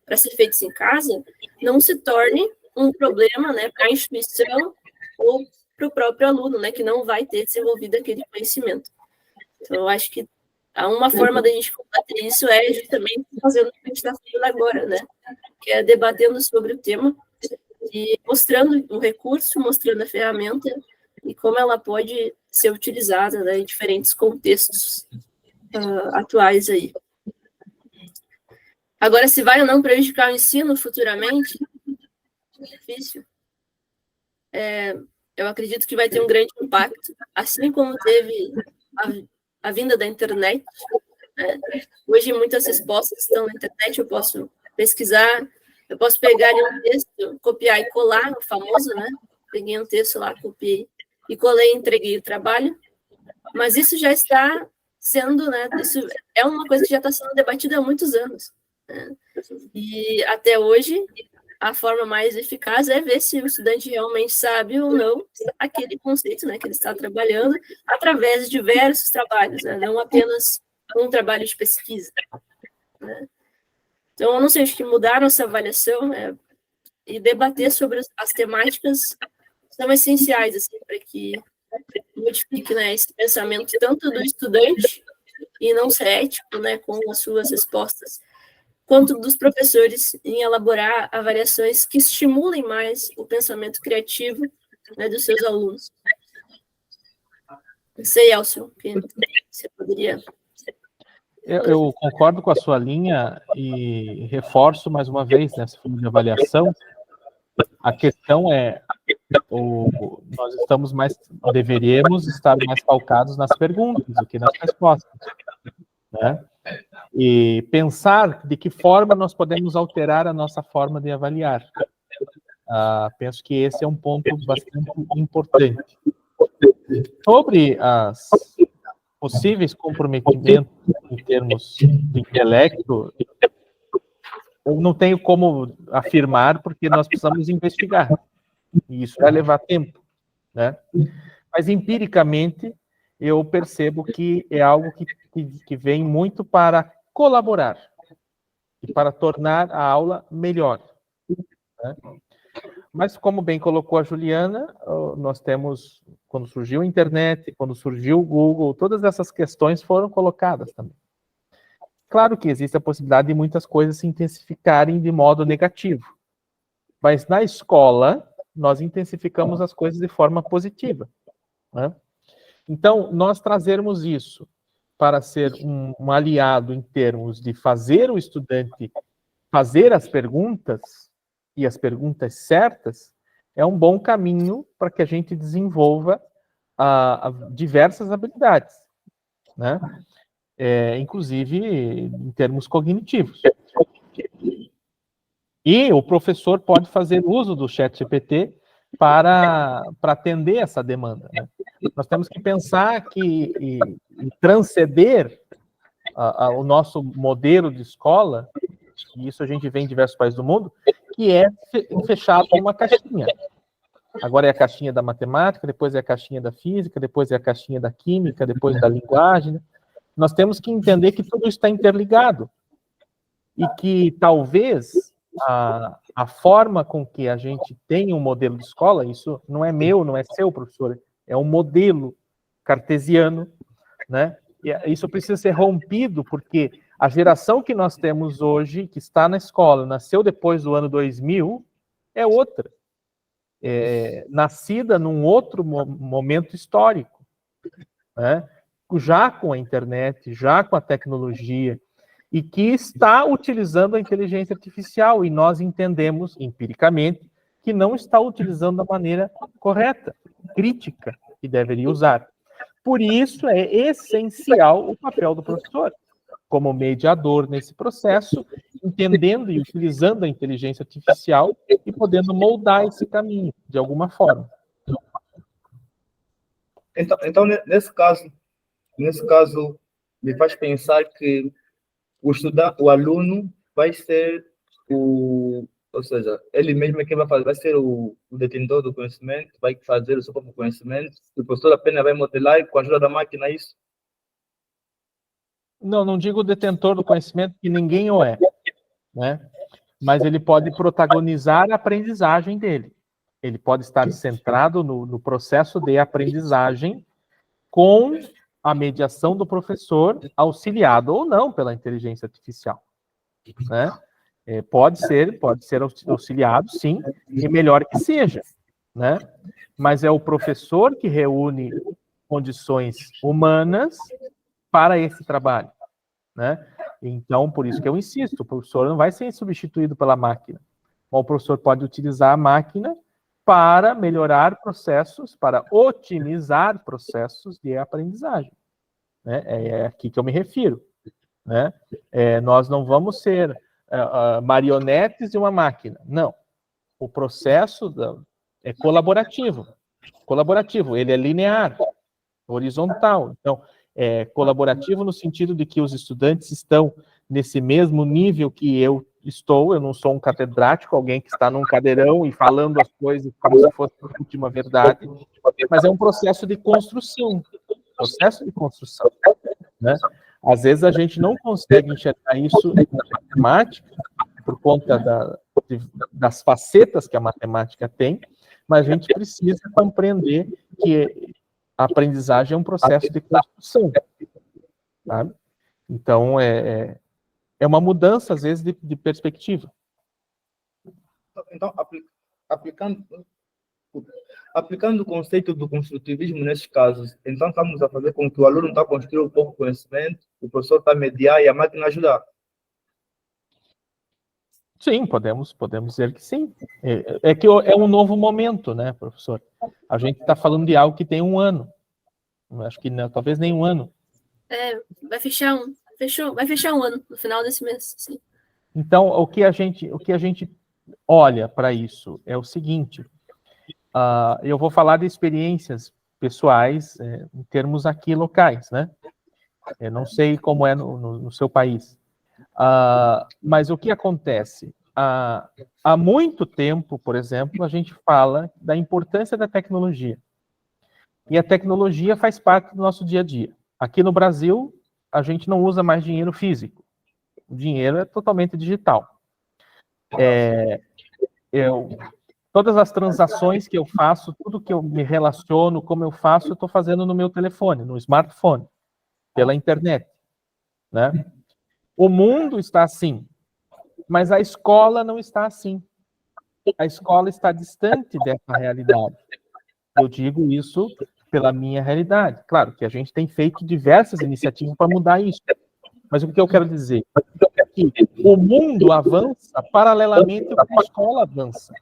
para ser feitos em casa não se torne um problema, né, para a instituição ou para o próprio aluno, né, que não vai ter desenvolvido aquele conhecimento. Então, eu acho que uma forma da gente combater isso é justamente fazendo o que a gente está fazendo agora, né? Que é debatendo sobre o tema e mostrando o recurso, mostrando a ferramenta e como ela pode ser utilizada, né, em diferentes contextos atuais aí. Agora, se vai ou não prejudicar o ensino futuramente, é difícil. Eu acredito que vai ter um grande impacto, assim como teve a vinda da internet. Hoje, muitas respostas estão na internet, eu posso pesquisar, eu posso pegar um texto, copiar e colar, o famoso, né? Peguei um texto lá, copiei e colei, entreguei o trabalho, mas isso já está sendo, né? Isso é uma coisa que já está sendo debatida há muitos anos, né? E até hoje, a forma mais eficaz é ver se o estudante realmente sabe ou não aquele conceito, né, que ele está trabalhando, através de diversos trabalhos, né, não apenas um trabalho de pesquisa, né? Então, eu não sei, acho que mudar nossa avaliação e debater sobre as temáticas são essenciais, assim, para que modifique, né, esse pensamento tanto do estudante e não ser ético, né, com as suas respostas, quanto dos professores em elaborar avaliações que estimulem mais o pensamento criativo, né, dos seus alunos. Não sei, Elcio, que você poderia... Eu concordo com a sua linha e reforço mais uma vez nessa forma de avaliação. A questão nós deveríamos estar mais calcados nas perguntas do que nas respostas, né? E pensar de que forma nós podemos alterar a nossa forma de avaliar. Penso que esse é um ponto bastante importante. Sobre possíveis comprometimentos em termos de intelecto, eu não tenho como afirmar, porque nós precisamos investigar. E isso vai levar tempo, né? Mas, empiricamente, eu percebo que é algo que vem muito para colaborar e para tornar a aula melhor, né? Mas, como bem colocou a Juliana, nós temos, quando surgiu a internet, quando surgiu o Google, todas essas questões foram colocadas também. Claro que existe a possibilidade de muitas coisas se intensificarem de modo negativo, mas na escola nós intensificamos as coisas de forma positiva, né? Então, nós trazermos isso para ser um aliado em termos de fazer o estudante fazer as perguntas, e as perguntas certas, é um bom caminho para que a gente desenvolva diversas habilidades, né? Inclusive em termos cognitivos. E o professor pode fazer uso do ChatGPT para atender essa demanda, né? Nós temos que pensar que e transcender o nosso modelo de escola, e isso a gente vê em diversos países do mundo, que é fechado em uma caixinha. Agora é a caixinha da matemática, depois é a caixinha da física, depois é a caixinha da química, depois da linguagem. Nós temos que entender que tudo isso está interligado e que talvez a forma com que a gente tem um modelo de escola, isso não é meu, não é seu, professor, é um modelo cartesiano, né? E isso precisa ser rompido, porque a geração que nós temos hoje, que está na escola, nasceu depois do ano 2000, é outra. Nascida num outro momento histórico, né? Já com a internet, já com a tecnologia, e que está utilizando a inteligência artificial, e nós entendemos, empiricamente, que não está utilizando da maneira correta, crítica, que deveria usar. Por isso, é essencial o papel do professor, como mediador nesse processo, entendendo e utilizando a inteligência artificial e podendo moldar esse caminho, de alguma forma. Então nesse caso, me faz pensar que o aluno vai ser ou seja, ele mesmo é quem vai ser o detentor do conhecimento, vai fazer o seu próprio conhecimento, o professor apenas vai modelar e com a ajuda da máquina é isso? Não digo detentor do conhecimento, que ninguém o é, né? Mas ele pode protagonizar a aprendizagem dele. Ele pode estar centrado no processo de aprendizagem com a mediação do professor, auxiliado ou não pela inteligência artificial, né? Pode ser auxiliado, sim, e melhor que seja, né? Mas é o professor que reúne condições humanas para esse trabalho, né? Então, por isso que eu insisto, o professor não vai ser substituído pela máquina. O professor pode utilizar a máquina para melhorar processos, para otimizar processos de aprendizagem, né? É aqui que eu me refiro, né? Nós não vamos ser marionetes de uma máquina, não. O processo é colaborativo, ele é linear, horizontal. Então, é colaborativo no sentido de que os estudantes estão nesse mesmo nível que eu estou. Eu não sou um catedrático, alguém que está num cadeirão e falando as coisas como se fosse a última verdade, mas é um processo de construção, né? Às vezes a gente não consegue enxergar isso na matemática, por conta das facetas que a matemática tem, mas a gente precisa compreender que a aprendizagem é um processo de construção, sabe? Então, é uma mudança, às vezes, de perspectiva. Então, aplicando o conceito do construtivismo nesses casos, então estamos a fazer com que o aluno está construindo o próprio conhecimento, o professor está a mediar e a máquina ajudar. Sim, podemos dizer que sim. Que é um novo momento, né, professor? A gente está falando de algo que tem 1 ano. Acho que não, talvez nem 1 ano. Vai fechar um ano no final desse mês. Sim. Então, o que a gente olha para isso é o seguinte. Eu vou falar de experiências pessoais em termos aqui locais, né? Eu não sei como é no seu país. Mas o que acontece? Há muito tempo, por exemplo, a gente fala da importância da tecnologia. E a tecnologia faz parte do nosso dia a dia. Aqui no Brasil, a gente não usa mais dinheiro físico. O dinheiro é totalmente digital. Todas as transações que eu faço, tudo que eu me relaciono, como eu faço, eu estou fazendo no meu telefone, no smartphone, pela internet, né? O mundo está assim, mas a escola não está assim. A escola está distante dessa realidade. Eu digo isso pela minha realidade. Claro que a gente tem feito diversas iniciativas para mudar isso. Mas o que eu quero dizer é que o mundo avança paralelamente ao que a escola avança.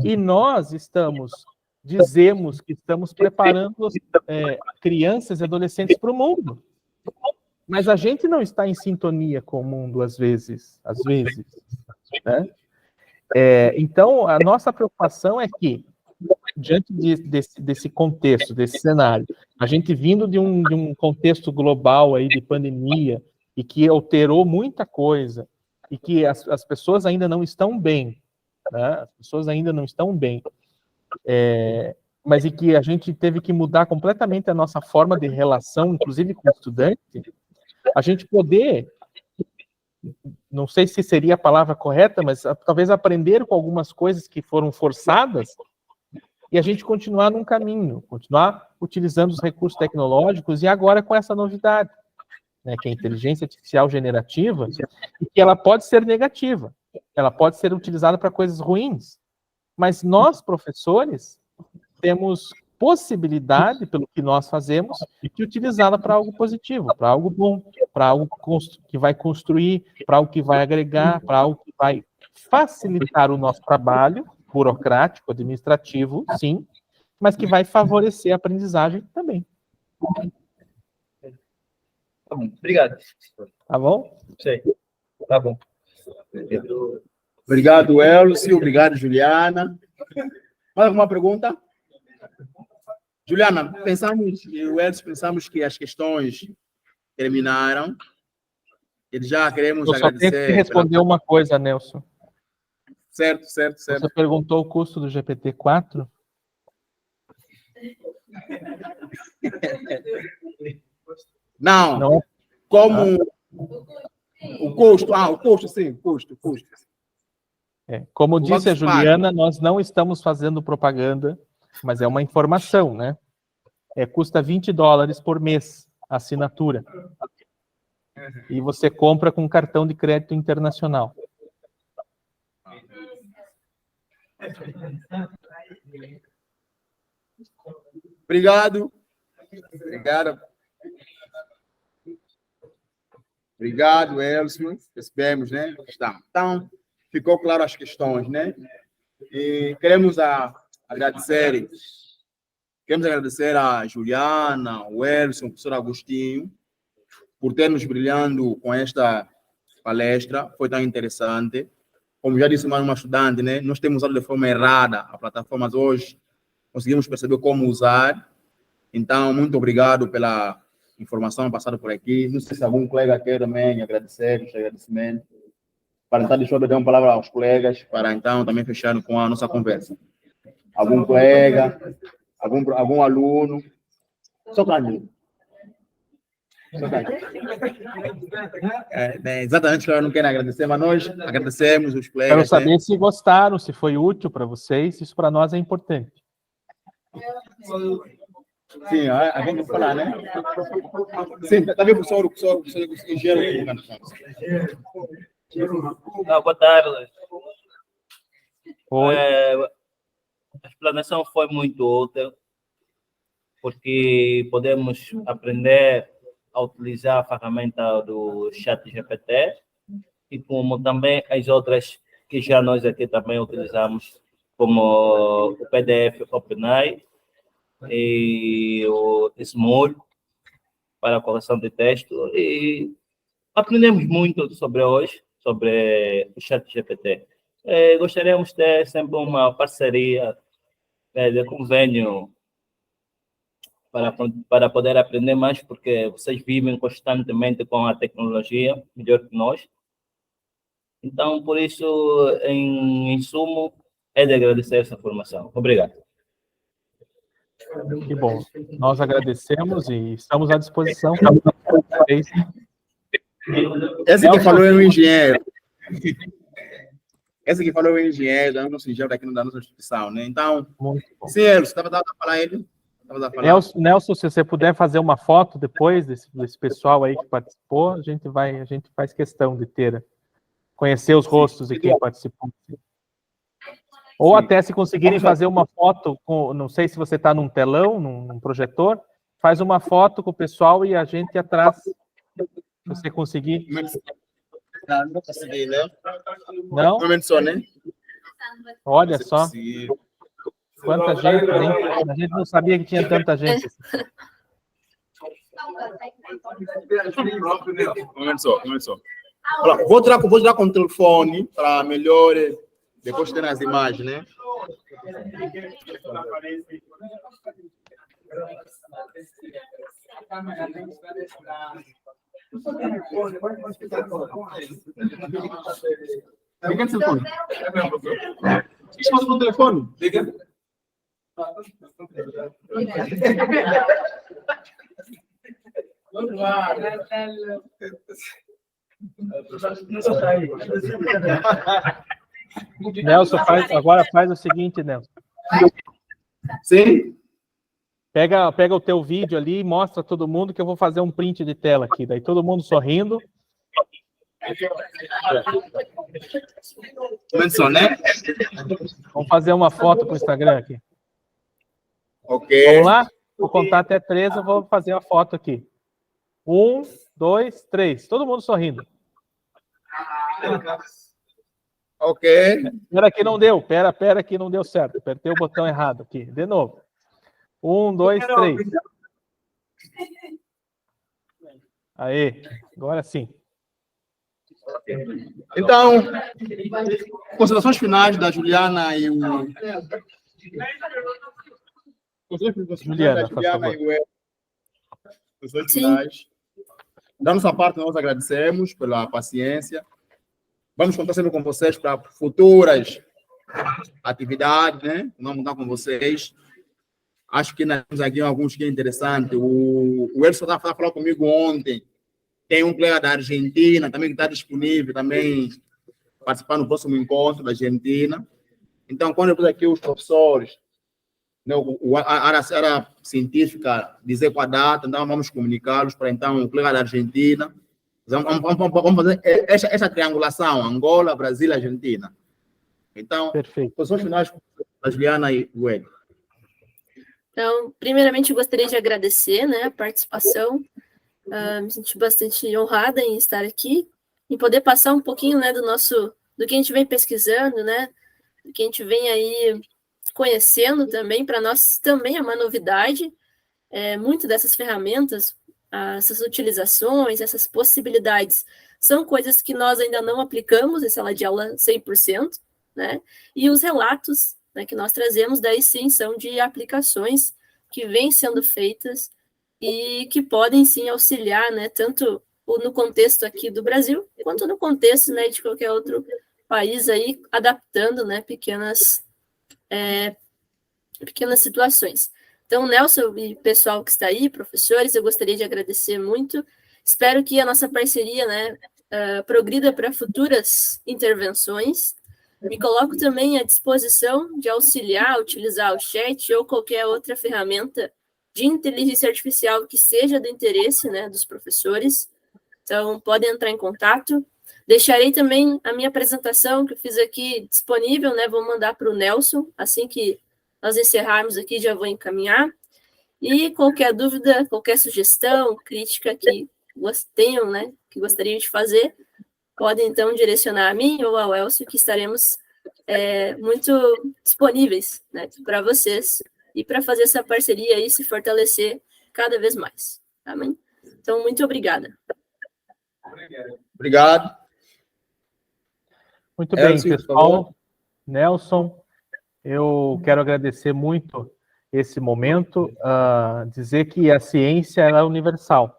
E nós dizemos que estamos preparando crianças e adolescentes para o mundo. Mas a gente não está em sintonia com o mundo, às vezes. Né? Então, a nossa preocupação é que, diante desse contexto, desse cenário, a gente vindo de um contexto global aí de pandemia, e que alterou muita coisa, e que as pessoas ainda não estão bem, né? As pessoas ainda não estão bem, mas e que a gente teve que mudar completamente a nossa forma de relação, inclusive com o estudante, a gente poder, não sei se seria a palavra correta, mas talvez aprender com algumas coisas que foram forçadas, e a gente continuar num caminho, continuar utilizando os recursos tecnológicos, e agora com essa novidade, né, que é a inteligência artificial generativa, e que ela pode ser negativa, ela pode ser utilizada para coisas ruins, mas nós, professores, temos possibilidade, pelo que nós fazemos, de utilizá-la para algo positivo, para algo bom, para algo que vai construir, para algo que vai agregar, para algo que vai facilitar o nosso trabalho burocrático, administrativo, sim, mas que vai favorecer a aprendizagem também. Tá bom, obrigado. Tá bom? Sei. Tá bom. Obrigado, Elcio. Obrigado, Juliana. Mais alguma pergunta? Juliana, o Elcio, pensamos que as questões terminaram. E já queremos Eu só agradecer. tenho que responder uma coisa, Nelson. Certo. Você perguntou o custo do GPT-4? Não. Como o custo? O custo, sim, o custo. Como disse a Juliana, nós não estamos fazendo propaganda, mas é uma informação, né? Custa $20 por mês a assinatura. E você compra com cartão de crédito internacional. Obrigado, Elcio. Recebemos, né? Então, ficou claro as questões, né? E queremos agradecer a Juliana, o Elcio, o professor Agostinho, por ter nos brilhando com esta palestra. Foi tão interessante. Como já disse mais uma estudante, né? Nós temos usado de forma errada a plataforma hoje. Conseguimos perceber como usar. Então, muito obrigado pela informação passada por aqui. Não sei se algum colega quer também agradecer, os agradecimentos. Para então, deixa eu dar uma palavra aos colegas, para então também fechar com a nossa conversa. Algum colega, algum aluno? Só para mim. Exatamente, eu não quero agradecer, mas nós agradecemos os colegas. Quero saber se gostaram, se foi útil para vocês, isso para nós é importante. Sim, a gente vai falar, né? Sim, tá vendo, professor Gero? Boa tarde. Oi. A explanação foi muito útil, porque podemos aprender a utilizar a ferramenta do ChatGPT e como também as outras que já nós aqui também utilizamos, como o PDF OpenAI e o Small para a correção de texto. E aprendemos muito sobre o ChatGPT. Gostaríamos de ter sempre uma parceria de convênio para poder aprender mais, porque vocês vivem constantemente com a tecnologia, melhor que nós. Então, por isso, em sumo, é de agradecer essa formação. Obrigado. Que bom. Nós agradecemos e estamos à disposição. Esse que falou é um engenheiro. Esse que falou é um engenheiro, é um nosso engenheiro aqui da nossa instituição, né? Então, sim, Elcio, estava a falar ele? Nelson, se você puder fazer uma foto depois desse pessoal aí que participou, a gente faz questão de conhecer os rostos de quem participou. Ou até se conseguirem fazer uma foto, não sei se você está num telão, num projetor, faz uma foto com o pessoal e a gente atrás, se você conseguir. Não consegui, né? Não? Só, né? Olha só. Quanta gente, hein? A gente não sabia que tinha tanta gente. Momento só. Vou tirar com o telefone para melhor depois ter as imagens, né? Liga o telefone. Esquece o telefone. Liga. Nelson, agora faz o seguinte, Nelson. Sim. Pega o teu vídeo ali e mostra a todo mundo que eu vou fazer um print de tela aqui. Daí todo mundo sorrindo. Né? Vamos fazer uma foto para o Instagram aqui. Ok. Vamos lá? Vou contar até 3, eu vou fazer a foto aqui. 1, 2, 3. Todo mundo sorrindo. Ok. Espera que não deu. Pera que não deu certo. Apertei o botão errado aqui. De novo. 1, 2, 3. Aí. Agora sim. Então, considerações finais da Juliana e o... Juliana, faz favor. Considerações finais. Da nossa parte, nós agradecemos pela paciência. Vamos contar sempre com vocês para futuras atividades, né? Vamos contar com vocês. Acho que nós temos aqui alguns que é interessante. O Elson estava falando comigo ontem. Tem um colega da Argentina também que está disponível também participar no próximo encontro da Argentina. Então, quando eu pus aqui os professores, né, a área científica dizer com a data, então vamos comunicá-los para então o colega da Argentina. Vamos fazer essa triangulação, Angola, Brasil, Argentina. Então, posições finais da Juliana e o Hélio. Então, primeiramente, eu gostaria de agradecer, né, a participação. Me senti bastante honrada em estar aqui, em poder passar um pouquinho, né, do que a gente vem pesquisando, né, do que a gente vem aí conhecendo também. Para nós também é uma novidade, muito dessas ferramentas, essas utilizações, essas possibilidades, são coisas que nós ainda não aplicamos em sala de aula 100%, né, e os relatos, né, que nós trazemos, daí sim, são de aplicações que vêm sendo feitas e que podem sim auxiliar, né, tanto no contexto aqui do Brasil, quanto no contexto, né, de qualquer outro país aí, adaptando, né, pequenas situações. Então, Nelson e pessoal que está aí, professores, eu gostaria de agradecer muito. Espero que a nossa parceria, né, progrida para futuras intervenções. Me coloco também à disposição de auxiliar, utilizar o chat ou qualquer outra ferramenta de inteligência artificial que seja do interesse, né, dos professores. Então, podem entrar em contato. Deixarei também a minha apresentação que eu fiz aqui disponível, né, vou mandar para o Nelson, assim que nós encerrarmos aqui, já vou encaminhar. E qualquer dúvida, qualquer sugestão, crítica que tenham, né, que gostariam de fazer, podem então direcionar a mim ou ao Elcio, que estaremos muito disponíveis, né, para vocês e para fazer essa parceria aí se fortalecer cada vez mais. Amém? Então, muito obrigada. Obrigado. Muito bem, pessoal. Nelson, eu quero agradecer muito esse momento, dizer que a ciência ela é universal.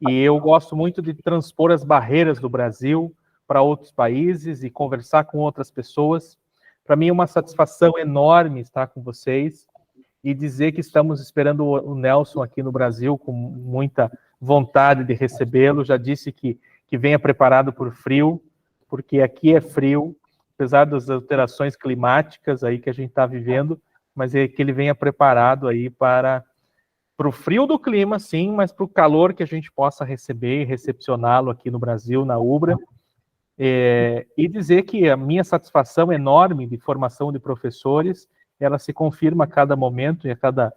E eu gosto muito de transpor as barreiras do Brasil para outros países e conversar com outras pessoas. Para mim é uma satisfação enorme estar com vocês e dizer que estamos esperando o Nelson aqui no Brasil com muita vontade de recebê-lo. Já disse que venha preparado por frio, porque aqui é frio, apesar das alterações climáticas aí que a gente está vivendo, mas é que ele venha preparado aí para o frio do clima, sim, mas para o calor que a gente possa receber e recepcioná-lo aqui no Brasil, na UBRA. E dizer que a minha satisfação enorme de formação de professores, ela se confirma a cada momento e a cada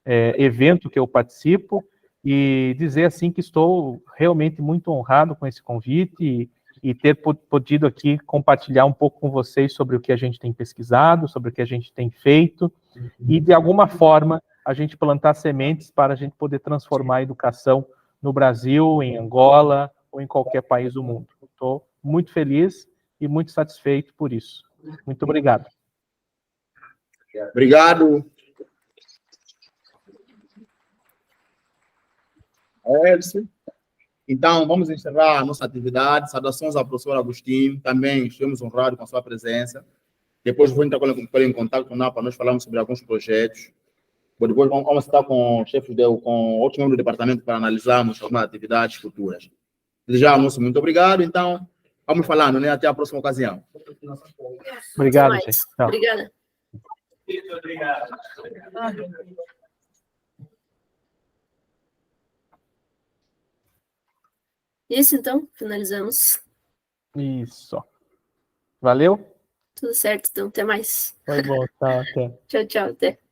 evento que eu participo, e dizer assim que estou realmente muito honrado com esse convite e ter podido aqui compartilhar um pouco com vocês sobre o que a gente tem pesquisado, sobre o que a gente tem feito, e de alguma forma a gente plantar sementes para a gente poder transformar a educação no Brasil, em Angola ou em qualquer país do mundo. Estou muito feliz e muito satisfeito por isso. Muito obrigado. Obrigado. Elcio. Então, vamos encerrar a nossa atividade. Saudações ao professor Agostinho. Também estivemos honrados com a sua presença. Depois vou entrar com ele em contato com para nós falarmos sobre alguns projetos. Depois vamos estar com o chefe, com outros membros do departamento para analisarmos algumas atividades futuras. Já, moço, muito obrigado. Então, vamos falando, né? Até a próxima ocasião. Obrigado, gente. Tchau. Obrigada. Isso, então, finalizamos. Isso. Valeu? Tudo certo, então, até mais. Foi bom, tchau, até. Tchau, tchau, até.